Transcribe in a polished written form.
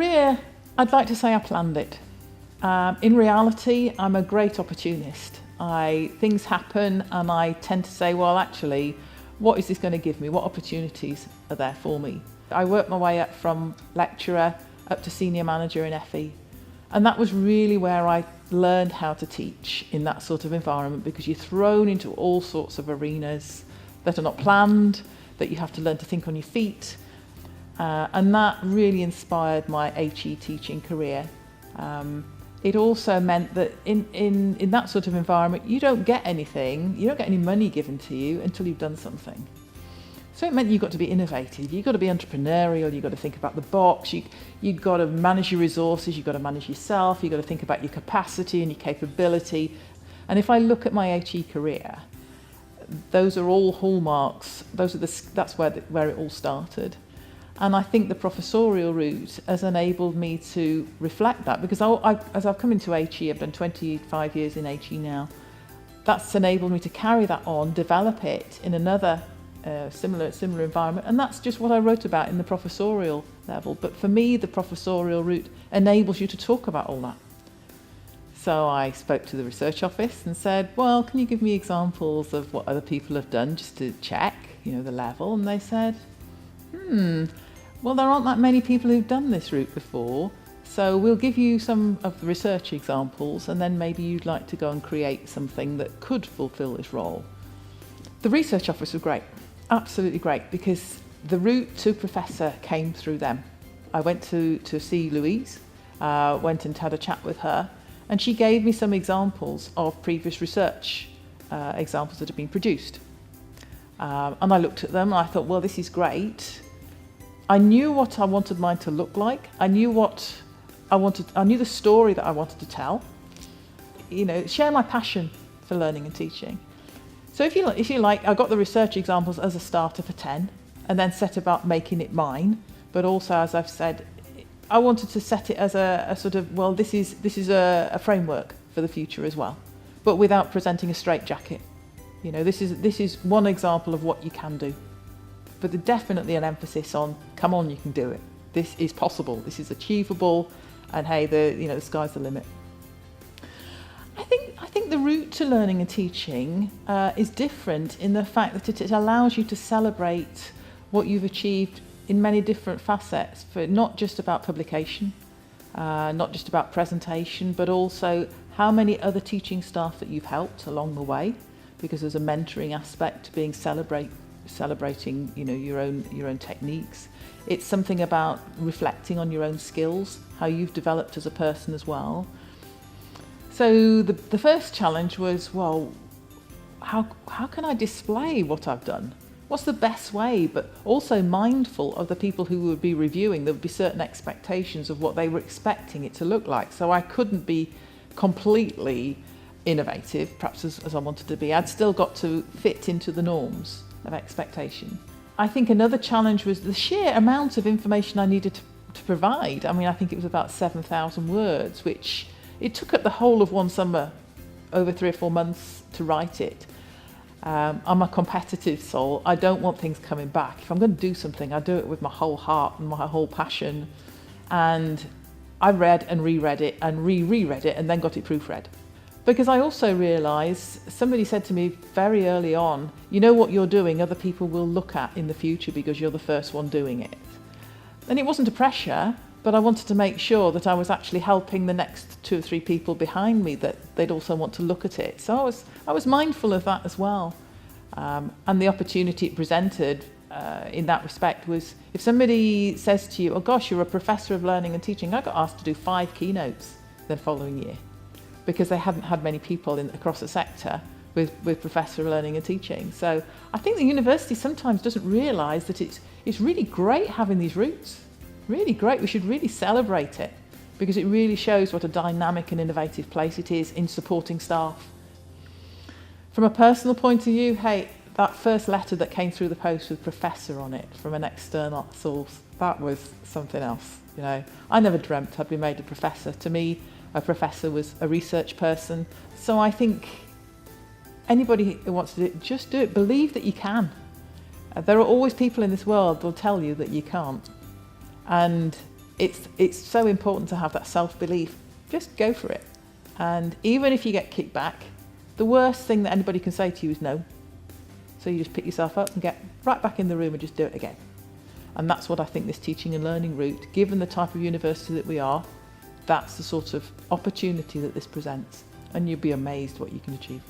career, I'd like to say I planned it. In reality, I'm a great opportunist. Things happen and I tend to say, well, actually, what is this going to give me? What opportunities are there for me? I worked my way up from lecturer up to senior manager in FE. And that was really where I learned how to teach in that sort of environment, because you're thrown into all sorts of arenas that are not planned, that you have to learn to think on your feet. And that really inspired my HE teaching career. It also meant that in that sort of environment, you don't get anything, you don't get any money given to you until you've done something. So it meant you've got to be innovative, you've got to be entrepreneurial, you've got to think about the box, you've got to manage your resources, you've got to manage yourself, you've got to think about your capacity and your capability. And if I look at my HE career, those are all hallmarks, that's where it all started. And I think the professorial route has enabled me to reflect that, because as I've come into HE, I've done 25 years in HE now, that's enabled me to carry that on, develop it in another similar environment, and that's just what I wrote about in the professorial level. But for me, the professorial route enables you to talk about all that. So I spoke to the research office and said, well, can you give me examples of what other people have done just to check, the level? And they said, well, there aren't that many people who've done this route before, so we'll give you some of the research examples, and then maybe you'd like to go and create something that could fulfil this role. The research office was great, absolutely great, because the route to professor came through them. I went to see Louise, went and had a chat with her, and she gave me some examples of previous research examples that had been produced. And I looked at them and I thought, well, this is great. I knew what I wanted mine to look like. I knew I knew the story that I wanted to tell. Share my passion for learning and teaching. So if you like, I got the research examples as a starter for 10, and then set about making it mine. But also, as I've said, I wanted to set it as a sort of, well, this is a framework for the future as well, but without presenting a straitjacket. This is one example of what you can do, but there's definitely an emphasis on, come on, you can do it. This is possible. This is achievable, and hey, the sky's the limit. I think the route to learning and teaching is different in the fact that it allows you to celebrate what you've achieved in many different facets, for not just about publication, not just about presentation, but also how many other teaching staff that you've helped along the way, because there's a mentoring aspect to being celebrating your own techniques. It's something about reflecting on your own skills, how you've developed as a person as well. So the first challenge was, well, how can I display what I've done? What's the best way? But also mindful of the people who would be reviewing. There would be certain expectations of what they were expecting it to look like. So I couldn't be completely innovative, perhaps as I wanted to be. I'd still got to fit into the norms of expectation. I think another challenge was the sheer amount of information I needed to provide. I think it was about 7,000 words, which it took up the whole of one summer, over 3 or 4 months to write it. I'm a competitive soul. I don't want things coming back. If I'm going to do something, I do it with my whole heart and my whole passion. And I read and reread it and reread it and then got it proofread. Because I also realised, somebody said to me very early on, what you're doing, other people will look at in the future because you're the first one doing it. And it wasn't a pressure, but I wanted to make sure that I was actually helping the next 2 or 3 people behind me, that they'd also want to look at it. So I was mindful of that as well. And the opportunity it presented in that respect was, if somebody says to you, oh gosh, you're a professor of learning and teaching, I got asked to do 5 keynotes the following year, because they hadn't had many people across the sector with professor of learning and teaching. So I think the university sometimes doesn't realise that it's really great having these routes. Really great. We should really celebrate it, because it really shows what a dynamic and innovative place it is in supporting staff. From a personal point of view, hey, that first letter that came through the post with professor on it from an external source, that was something else. I never dreamt I'd be made a professor. To me, a professor was a research person. So I think anybody who wants to do it, just do it. Believe that you can. There are always people in this world that will tell you that you can't. And it's so important to have that self-belief. Just go for it. And even if you get kicked back, the worst thing that anybody can say to you is no. So you just pick yourself up and get right back in the room and just do it again. And that's what I think this teaching and learning route, given the type of university that we are, that's the sort of opportunity that this presents. And you'll be amazed what you can achieve.